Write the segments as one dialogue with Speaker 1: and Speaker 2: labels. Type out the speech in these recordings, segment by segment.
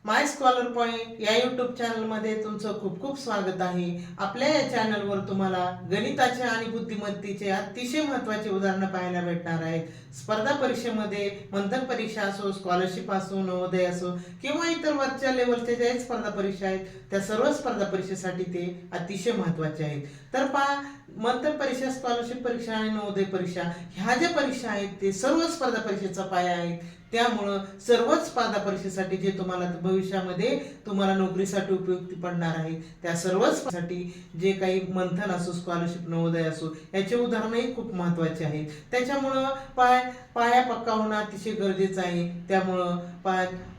Speaker 1: माय scholar point या YouTube चॅनलमध्ये तुमचं खूप खूप स्वागत आहे। आपल्या या चॅनलवर तुम्हाला गणिताचे आणि बुद्धिमत्तेचे अतिशय महत्त्वाचे उदाहरणं पाहायला भेटणार आहेत। स्पर्धा परीक्षेमध्ये मंथन परीक्षा असो, स्कॉलरशिप असो, नवोदय असो किंवा इतर वरच्या लेवलच्या ज्या स्पर्धा परीक्षा आहेत त्या सर्व स्पर्धा परीक्षेसाठी ते अतिशय महत्त्वाचे आहेत। तर पहा, मंथन परीक्षा, स्कॉलरशिप परीक्षा आणि नवोदय परीक्षा ह्या ज्या परीक्षा आहेत ते सर्व स्पर्धा परीक्षेचा पाया आहेत। त्यामुळं सर्वच स्पर्धा परीक्षेसाठी जे तुम्हाला भविष्यामध्ये तुम्हाला नोकरीसाठी उपयुक्त पडणार आहे त्या सर्वच साठी जे काही मंथन असो, स्कॉलरशिप, नवोदय असो याचे उदाहरणही खूप महत्त्वाचे आहेत। त्याच्यामुळं पाया पक्का होणं अतिशय गरजेचं आहे। त्यामुळं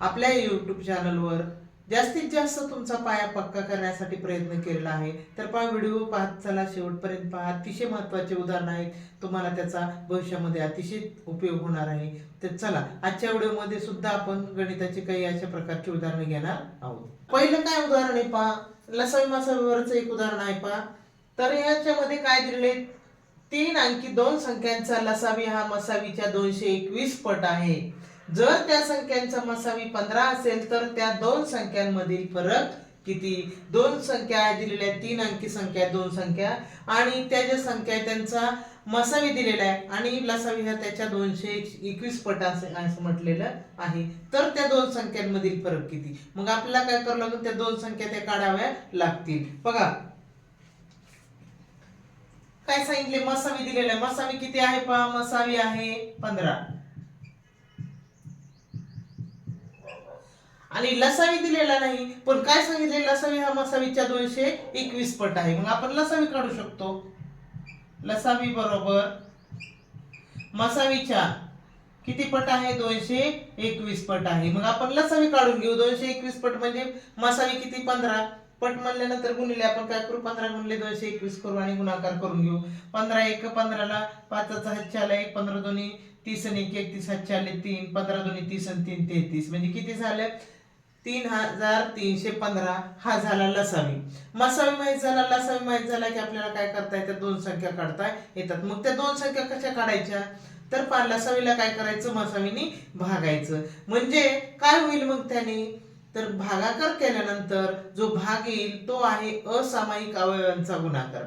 Speaker 1: आपल्या यूट्यूब चॅनलवर जास्तीत जास्त तुमचा पाया पक्का करण्यासाठी प्रयत्न केलेला आहे। तर व्हिडिओ पाहत चला, शेवटपर्यंत पहा। अतिशय महत्त्वाचे उदाहरण आहेत, तुम्हाला त्याचा भविष्यामध्ये अतिशय उपयोग होणार आहे। तर चला, आजच्या व्हिडिओमध्ये सुद्धा आपण गणिताचे काही अशा प्रकारचे उदाहरण घेणार आहोत। पहिलं काय उदाहरण आहे पहा, लसावी मसावीवरचं एक उदाहरण आहे पहा। तर याच्यामध्ये काय दिलेले, 3 अंकी 2 संख्यांचा लसावी हा मसावीच्या 221 पट आहे। जर त्या संख्यांचा मसावी 15 असेल तर त्या दोन संख्यांमधील फरक किती? दोन संख्या दिलेल्या, 3 अंकी संख्या, 2 संख्या आणि त्या ज्या संख्या त्यांचा मसावी दिलेला आहे आणि लसावी हा त्याच्या 221 पट असं म्हटलेलं आहे। तर त्या दोन संख्यांमधील फरक किती? मग आपल्याला काय करावं लागेल, त्या दोन संख्या त्या काढाव्या लागतील। बघा काय सांगितले, मसावी दिलेला आहे। मसावी किती आहे पहा, मसावी आहे 15 आणि लसावी दिलेला नाही, पण काय सांगितले, लसावी हा मसावीच्या 221 पट आहे। मग आपण लसावी काढू शकतो। लसावी बरोबर मसावीच्या किती पट आहे, 221 पट आहे। मग आपण लसावी काढून घेऊ। 221 पट म्हणजे मसावी किती, 15 पट म्हणल्यानंतर गुणिले आपण काय करू, 15 गुणिले 221 करू आणि गुणाकार करून घेऊ। 15 1 15 ला 5 चा हातच्या आला 1, 15 दोन्ही 30 आणि 1 31 हातच्या आले 3, 15 दोन्ही 30 आणि 3 33 म्हणजे किती झालं, 3315 हा झाला लसावी। मसावी माहित झाला, लसावी माहित झाला की आपल्याला काय करता येतं, दोन संख्या काढता येतात। मग त्या दोन संख्या कशा काढायच्या, तर लसावीला काय करायचं, मसावीने भागायचं। म्हणजे काय होईल मग त्याने, तर भागाकार केल्यानंतर जो भाग येईल तो आहे असामायिक अवयवांचा गुणाकार।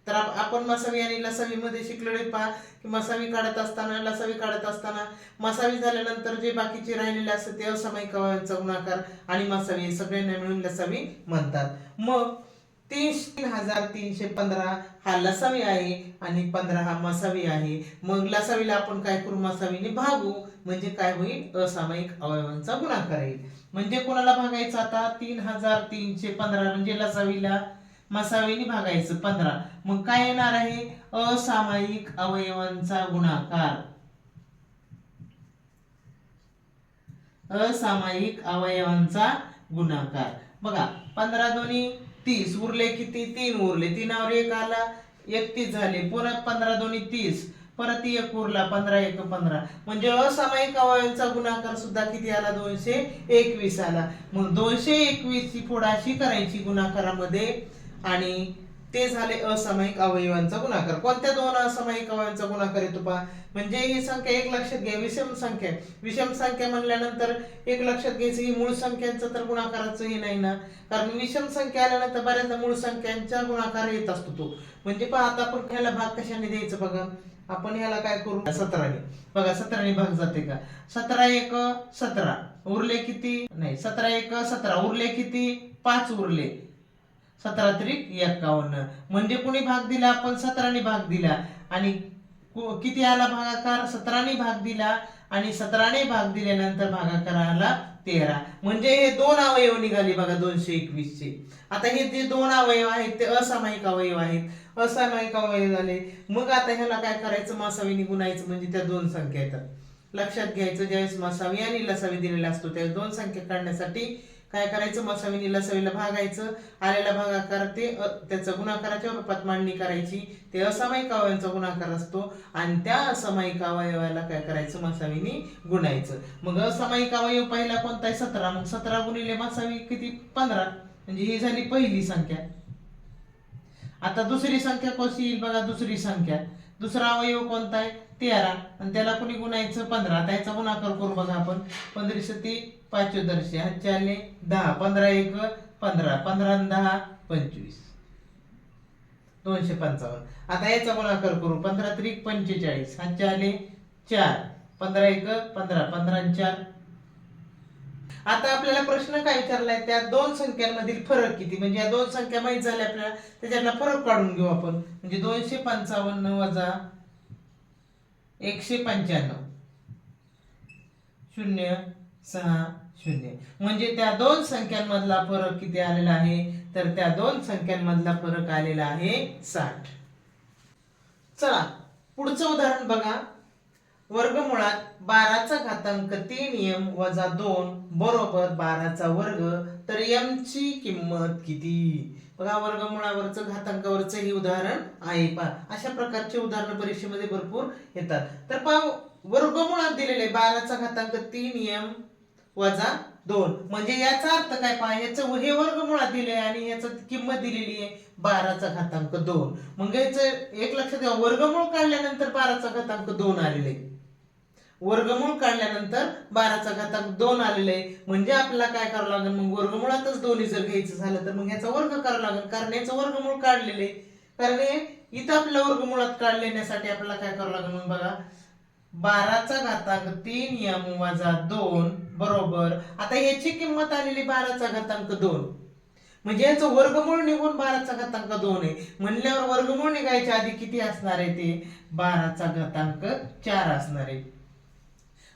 Speaker 1: तर आपण मसावी आणि लसावी मध्ये शिकलेले पहा की मसावी काढत असताना, लसावी काढत असताना मसावी झाल्यानंतर जे बाकीचे राहिलेले असतात ते असामायिक अवयवांचा गुणाकार आणि मसावी सगळ्यांना मिळून लसावी म्हणतात। मग 3315 हा लसावी आहे आणि 15 हा मसावी आहे। मग लसावीला आपण काय करू, मसावीने भागू, म्हणजे काय होईल, असामायिक अवयवांचा गुणाकार येईल। म्हणजे कोणाला भागायचं आता, 3315 म्हणजे लसावीला मसावीने भागायचं 15, मग काय येणार आहे, असामायिक अवयवांचा गुणाकार। असामायिक अवयवांचा गुणाकार बघा, 15 दोन्ही 30 उरले किती, 3 उरले, 3 वर 1 आला 31 झाले, परत 15 दोन्ही 30, परत 1 उरला, 15 1 15 म्हणजे असामायिक अवयवांचा गुणाकार सुद्धा किती आला, 221 आला। मग 221 ची फोडाशी करायची गुणाकारामध्ये आणि ते झाले असामायिक अवयवांचा गुणाकार। कोणत्या दोन असामायिक अवयवांचा गुणाकार येतो पहा, म्हणजे ही संख्या एक लक्षात घ्या, विषम संख्या। विषम संख्या म्हणल्यानंतर एक लक्षात घ्यायचं की मूळ संख्यांचं तर गुणाकाराचं हे नाही ना, कारण विषम संख्या आल्यानंतर बऱ्याचदा मूळ संख्यांचा गुणाकार येत असतो तो। म्हणजे पहा, आता आपण ह्याला भाग कशाने द्यायचं बघा, आपण ह्याला काय करू, 17 ने बघा, 17 ने भाग जाते का, 17 1 17 उरले किती, नाही 17 1 17 उरले किती, 5 उरले, 17 त्रिक 51 म्हणजे कुणी भाग दिला, आपण 17 ने भाग दिला आणि किती आला भागाकार, 17 ने भाग दिला आणि 17 ने भाग दिल्यानंतर भागाकार आला 13, म्हणजे हे दोन अवयव निघाले बघा 221 चे। आता हे जे दोन अवयव आहेत ते असामायिक अवयव आहेत, असामायिक अवयव झाले। मग आता ह्याला काय करायचं, मसावीने गुणायचं, म्हणजे त्या दोन संख्या येतात। लक्षात घ्यायचं, ज्यावेळेस मसावी आणि लसावी दिलेला असतो त्यावेळेस दोन संख्या काढण्यासाठी काय करायचं, मसावीने लसावीला भागायचं, आलेला भागाकार ते त्याचा गुणाकाराच्या रूपात मांडणी करायची, ते असामायिक अवयवांचा गुणाकार असतो आणि त्या असामायिक अवयवाला काय करायचं, मसावीने गुणायचं। मग असामायिक अवयव पहिला कोणता आहे, 17, मग 17 गुणिले मसावी किती, 15, म्हणजे ही झाली पहिली संख्या। आता दुसरी संख्या कशी येईल बघा, दुसरी संख्या, दुसरा अवयव कोणता आहे, 13 आणि त्याला कोणी गुणायचं, 15। आता याचा गुणाकार करू बघा आपण, 15 7 पाचोदर्शी हातचे आले 10, 15 1 15, 15 आणि 10 25, 255. आता याचा गुणाकार करू. 15 त्रिक 45, हातचे आले 4, 15 1 15, 15 आणि 4. आता आपल्याला प्रश्न काय विचारलाय, त्या दोन संख्यांमधील फरक किती, म्हणजे या दोन संख्या माहित झाल्या आपल्याला, त्याच्यातला फरक काढून घेऊ आपण. म्हणजे 255 वजा 195 0 6 0, म्हणजे त्या दोन संख्यांमधला फरक किती आलेला आहे, तर त्या दोन संख्यांमधला फरक आलेला आहे 60. चला पुढचं उदाहरण बघा. वर्गमुळात 12चा घातांक 3m वजा 2 बरोबर 12चा वर्ग, तर m ची किंमत किती. बघा वर्गमुळावरचं घातांकावरचं हे उदाहरण आहे. पहा अशा प्रकारचे उदाहरण परीक्षेमध्ये भरपूर येतात. तर पहा वर्गमुळात दिलेले 12चा घातांक 3m वजा 2, म्हणजे याचा अर्थ काय, पहा याचं हे वर्गमुळात दिले आणि याची किंमत दिलेली आहे 12चा घातांक 2. मग याचं एक लक्षात ठेवा, वर्गमूळ काढल्यानंतर 12चा घातांक 2 आलेले, वर्गमूळ काढल्यानंतर 12चा घातांक 2 आलेले आहे. म्हणजे आपल्याला काय करावं लागेल, मग वर्गमुळातच दोन्ही जर घ्यायचं झालं तर मग याचा वर्ग करावा लागेल, कारण याचं वर्गमूळ काढलेले. कारण इथं आपल्या वर्गमुळात काढण्यासाठी आपल्याला काय करावं लागेल, मग बघा 12चा घातांक 3m वजा 2 बरोबर, आता याची किंमत आलेली 12चा घातांक 2, म्हणजे याचं वर्गमूळ निघून 12चा घातांक 2 आहे. म्हणल्यावर वर्गमूळ निघायच्या आधी किती असणार आहे, ते 12चा घातांक 4 असणार आहे.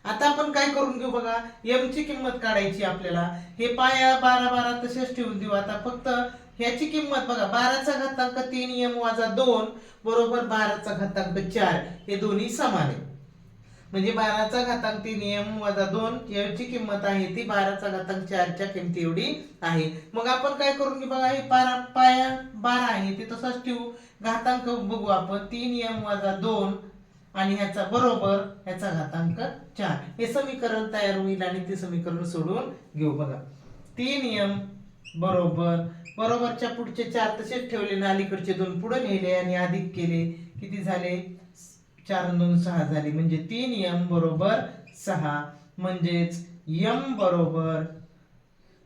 Speaker 1: आता आपण काय करून घेऊ बघा, m ची किंमत काढायची आपल्याला. हे पाया 12 12 तसेच ठेवून देऊ. आता फक्त ह्याची किंमत बघा, 12चा घातांक 3m वजा 2 बरोबर 12चा घातांक 4, हे दोन्ही समान आहे. म्हणजे 12चा घातांक 3m वजा 2 याची किंमत आहे ती 12चा घातांक 4 च्या किमती एवढी आहे. मग आपण काय करून घेऊ बघा, हे पाया 12 आहे ते तसंच ठेवू. घातांक बघू आपण, 3m वजा 2 आणि ह्याचा बरोबर ह्याचा घातांक 4, हे समीकरण तयार होईल आणि ते समीकरण सोडवून घेऊ. बघा 3m बरोबर बरोबरच्या पुढचे 4 तसेच ठेवले ना, अलीकडचे 2 पुढे नेले आणि अधिक केले, किती झाले 4 आणि 2 6 झाले. म्हणजे 3m बरोबर 6, म्हणजेच m बरोबर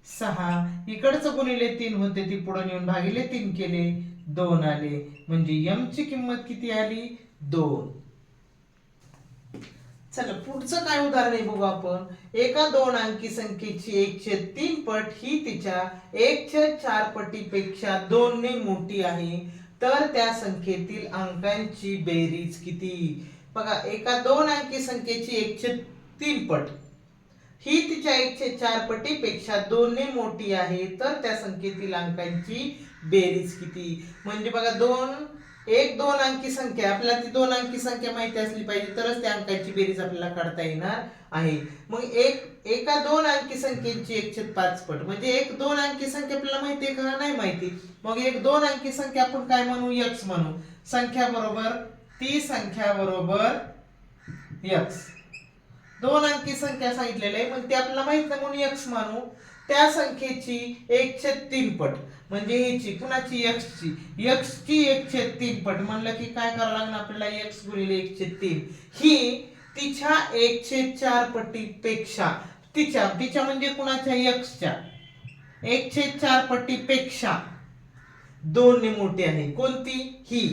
Speaker 1: 6. इकडचं गुणिले 3 होते ती पुढे नेऊन भागिले 3 केले, 2 आले. म्हणजे m ची किंमत किती आली, 2. चला पुढचं काय उदाहरण आहे बघू आपण. एका 2 अंकी संख्येची 1/3 पट ही तिच्या 1/4 पटीपेक्षा 2 ने मोठी आहे, तर त्या संख्येतील अंकांची बेरीज किती. बघा एका 2 अंकी संख्येची 1/3 पट ही तिच्या 1/4 पटीपेक्षा 2 ने मोठी आहे, तर त्या संख्येतील अंकांची बेरीज किती. म्हणजे बघा 2 अंकी संख्या, आपल्याला ती 2 अंकी संख्या माहिती असली पाहिजे तरच त्या अंकाची बेरीज आपल्याला काढता येणार आहे. मग एका 2 अंकी संख्येची 1/5 पट, म्हणजे एक 2 अंकी संख्या आपल्याला माहिती आहे का, नाही माहिती. मग एक 2 अंकी संख्या आपण काय म्हणू, x म्हणू. संख्या बरोबर ती संख्या बरोबर x, 2 अंकी संख्या सांगितलेली आहे, मग ते आपल्याला माहित नाही म्हणून x मानू. त्या संख्येची 1/3 पट, म्हणजे ह्याची कुणाची, x ची 1/3 पट म्हणलं की काय करावं लागणार आपल्याला, x गुणिले 1/3 ही तिच्या 1/4 पटीपेक्षा, तिच्या म्हणजे कुणाच्या, x च्या 1/4 पटीपेक्षा 2 ने मोठी आहे. कोणती, ही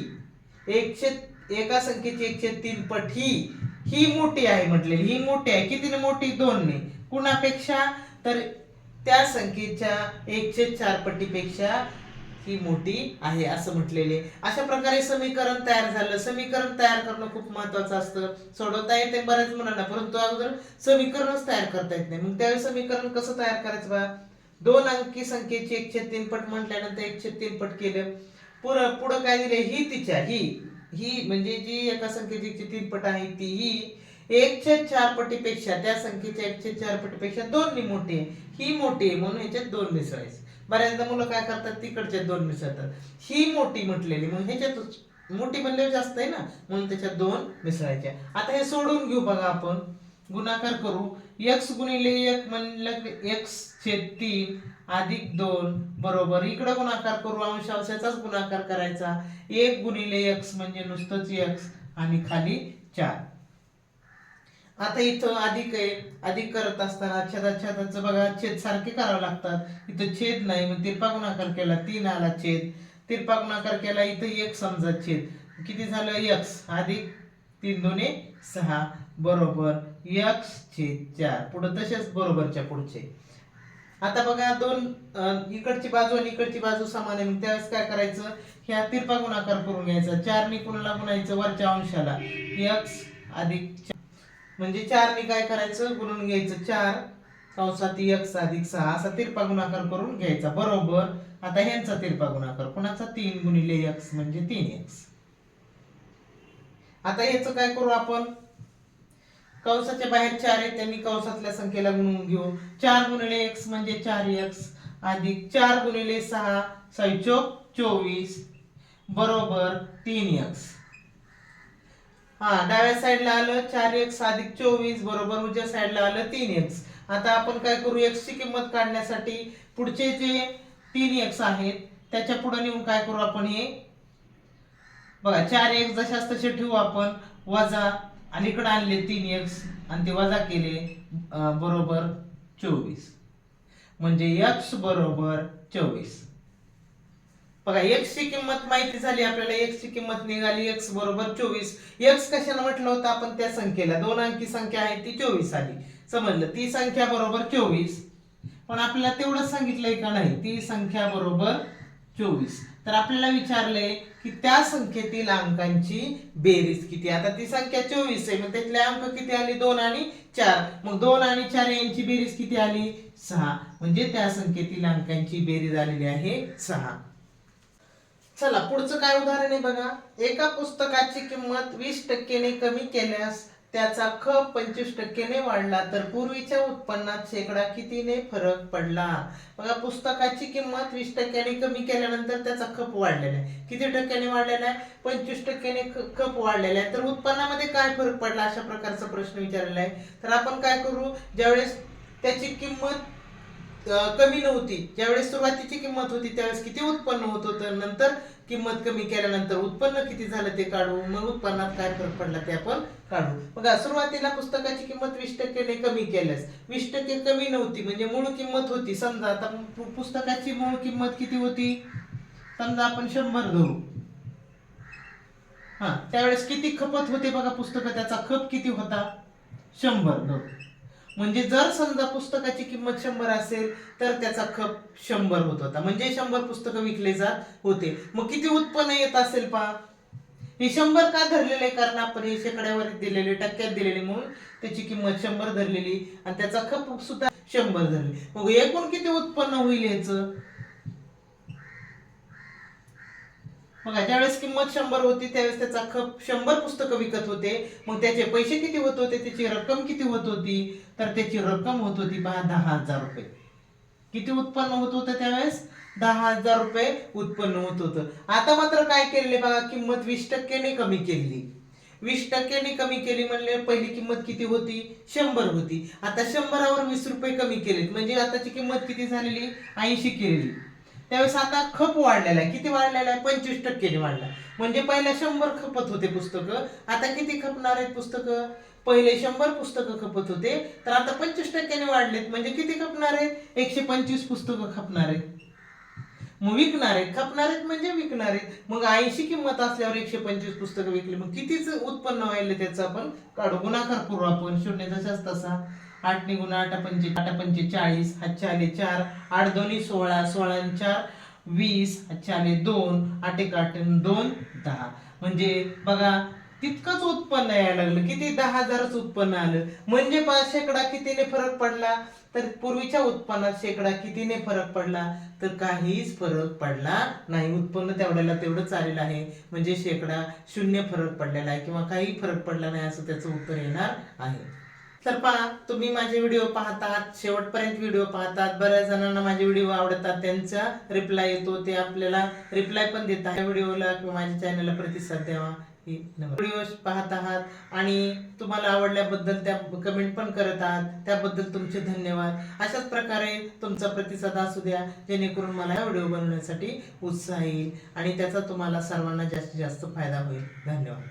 Speaker 1: एका संख्येची 1/3 पट ही मोठी आहे म्हटलेली, ही मोठी आहे. कितीने मोठी, 2 ने. कुणापेक्षा, तर त्या संख्येच्या 1/4 पटीपेक्षा ही मोठी आहे असं म्हटलेले. अशा प्रकारे समीकरण तयार झालं. समीकरण तयार करणं खूप महत्वाचं असतं. सोडवता येते बऱ्याच मुलांना, परंतु अगोदर समीकरणच तयार करता येत नाही. मग त्यावेळी समीकरण कसं तयार करायचं बा, 2 अंकी संख्येची 1/3 पट म्हटल्यानंतर 1/3 पट केलं. पुढं काय दिले, ही तिच्या ही म्हणजे जी एका संख्येची 1/3 पट आहे ती ही 1/4 पटीपेक्षा, त्या संख्येच्या 1/4 पटीपेक्षा 2 ने मोठी आहे. ही मोठी आहे म्हणून ह्याच्यात 2 मिसळायचे. बऱ्याचदा मुलं काय करतात, तिकडच्या 2 मिसळतात. ही मोठी म्हटलेली, मग ह्याच्यात मोठी म्हणल्यावर जास्त आहे ना, म्हणून त्याच्यात 2 मिसळायच्या. आता हे सोडून घेऊ बघा, आपण गुणाकार करू. x गुणिले 1 म्हणलं x/3 अधिक 2 बरोबर, इकडे गुणाकार करू, अंशांशाचाच गुणाकार करायचा. 1 गुणिले x म्हणजे नुसतंच x आणि खाली 4. आता इथं अधिक आहे, अधिक करत असताना छेदाचं बघा छेद सारखे करावे लागतात, इथं छेद नाही मग तिरपा गुणाकार केला 3 आला छेद, तिरपा गुणाकार केला इथं 1 समजा छेद, किती झालं x अधिक 3 दुने 6 बरोबर x छेद 4. पुढे तसेच बरोबरच्या पुढचे. आता बघा दोन इकडची बाजू आणि इकडची बाजू समान आहे, मग त्यावेळेस काय करायचं, ह्या तिरपा गुणाकार करून घ्यायचा, 4 ने कोणाला गुणायचं वरच्या अंशाला, x अधिक 4 म्हणजे 4 ने काय करायचं गुणून घ्यायचं 4 कंसात x अधिक 6 असा तिरपा गुणाकार करून घ्यायचा बरोबर. आता ह्यांचा तिरपा गुणाकार कोणाचा 3 गुणिले x म्हणजे 3x. आता याचं काय करू आपण, कंसाच्या बाहेर 4 आहे त्यांनी कंसातल्या संख्येला गुणून घेऊ, 4 गुणिले x म्हणजे 4x अधिक 4 गुणिले 6 6 चोक 24 बरोबर 3x. हा डाव्या साईडला आलं 4x अधिक 24 बरोबर उजव्या साईडला आलं 3x. आता आपण काय करू, x ची किंमत काढण्यासाठी पुढचे जे 3x आहेत त्याच्या पुढे नेऊन काय करू आपण, हे बघा 4x जशास तसे ठेवू आपण, वजा आणि इकडे आणले 3x आणि ते वजा केले बरोबर 24 म्हणजे x बरोबर 24. बघा x ची किंमत माहिती झाली आपल्याला, x ची किंमत निघाली x बरोबर 24. x कशाला म्हटलं होतं आपण, त्या संख्येला 2 अंकी संख्या आहे ती 24 आली, समजलं, ती संख्या बरोबर 24. पण आपल्याला तेवढं सांगितलंय का नाही, ती संख्या बरोबर 24. तर आपल्याला विचारलंय की त्या संख्येतील अंकांची बेरीज किती. आता ती संख्या 24 आहे, मग त्यातले अंक किती आले 2 आणि 4, मग 2 आणि 4 यांची बेरीज किती आली 6, म्हणजे त्या संख्येतील अंकांची बेरीज आलेली आहे 6. चला पुढचं काय उदाहरण आहे बघा, एका पुस्तकाची किंमत 20% ने कमी केल्यास त्याचा खप 25% ने वाढला तर पूर्वीच्या उत्पन्नात शेकडा कितीने फरक पडला. बघा पुस्तकाची किंमत 20% ने कमी केल्यानंतर त्याचा खप वाढलेला आहे, किती टक्क्याने वाढलेला आहे 25% ने खप वाढलेला आहे, तर उत्पन्नामध्ये काय फरक पडला अशा प्रकारचा प्रश्न विचारलेला आहे. तर आपण काय करू, ज्यावेळेस त्याची किंमत कमी नव्हती, ज्यावेळेस सुरुवातीची किंमत होती त्यावेळेस किती उत्पन्न होत होतं, नंतर किंमत कमी केल्यानंतर उत्पन्न किती झालं ते काढू, मग उत्पन्नात काय फरक पडला ते आपण काढू. बघा सुरुवातीला पुस्तकाची किंमत 20% ने कमी केल्यास 20% कमी नव्हती म्हणजे मूळ किंमत होती, समजा आता पुस्तकाची मूळ किंमत किती होती, समजा आपण 100 धरू, हा त्यावेळेस किती खपत होते बघा पुस्तक, त्याचा खप किती होता 100 धरू, म्हणजे जर समजा पुस्तकाची किंमत 100 असेल तर त्याचा खप 100 होत होता, म्हणजे 100 पुस्तकं विकले जात होते. मग किती उत्पन्न येत असेल पहा, हे 100 का धरलेले आहे, कारण आपण हे शेकड्यावर दिलेले टक्क्यात दिलेले म्हणून त्याची किंमत 100 धरलेली आणि त्याचा खप सुद्धा 100 धरले. मग एकूण किती उत्पन्न होईल याचं, बघा ज्यावेळेस किंमत 100 होती त्यावेळेस त्याचा खप 100 पुस्तकं विकत होते, मग त्याचे पैसे किती होत होते, त्याची रक्कम किती होत होती, तर त्याची रक्कम होत होती पहा 10,000 रुपये. किती उत्पन्न होत होतं त्यावेळेस 10,000 रुपये उत्पन्न होत होतं. आता मात्र काय केले बघा, किंमत 20% ने कमी केली, 20% ने कमी केली म्हणले पहिली किंमत किती होती 100 होती, आता 100वर 20 रुपये कमी केलेत म्हणजे आताची किंमत किती झालेली 80 केलेली. त्यावेळेस आता खप वाढलेला आहे, किती वाढलेला आहे 25% ने वाढला, म्हणजे पहिला 100 खपत होते पुस्तकं, आता किती खपणार आहेत पुस्तकं, पहिले 100 पुस्तकं खपत होते तर आता 25% ने वाढलेत म्हणजे किती खपणार आहेत 125 पुस्तकं खपणार आहेत, मग विकणार आहेत, खपणार आहेत म्हणजे विकणार आहेत. मग 80 किंमत असल्यावर 125 पुस्तकं विकली, मग कितीच उत्पन्न व्हायला त्याचं आपण काढू, गुणाकार करू आपण, शून्य जशाच तसा 8 ने गुणा 8 पंचे 40, हातचे आले 4, 8 दोन्ही 16, 16 आणि 4 20, हातचे आले 2, 8 एक 8 2 10, म्हणजे बघा तितकंच उत्पन्न यायला लागलं, किती 10,000च उत्पन्न आलं, म्हणजे शेकडा कितीने फरक पडला, तर पूर्वीच्या उत्पन्नात शेकडा कितीने फरक पडला, तर काहीच फरक पडला नाही, उत्पन्न तेवढ्याला तेवढंच आलेलं आहे, म्हणजे शेकडा 0 फरक पडलेला आहे किंवा काही फरक पडला नाही असं त्याचं उत्तर येणार आहे. तर पहा तुम्ही माझे व्हिडिओ पाहतात, शेवटपर्यंत व्हिडिओ पाहतात, बऱ्याच जणांना माझे व्हिडिओ आवडतात, त्यांचा रिप्लाय येतो, ते आपल्याला रिप्लाय पण देतात, व्हिडिओला किंवा माझ्या चॅनलला प्रतिसाद द्यावा. व्हिडिओ पाहत आहात आणि तुम्हाला आवडल्याबद्दल त्या कमेंट पण करत आहात, त्याबद्दल तुमचे धन्यवाद. अशाच प्रकारे तुमचा प्रतिसाद असू द्या जेणेकरून मला व्हिडिओ बनवण्यासाठी उत्साह येईल आणि त्याचा तुम्हाला सर्वांना जास्तीत जास्त फायदा होईल. धन्यवाद.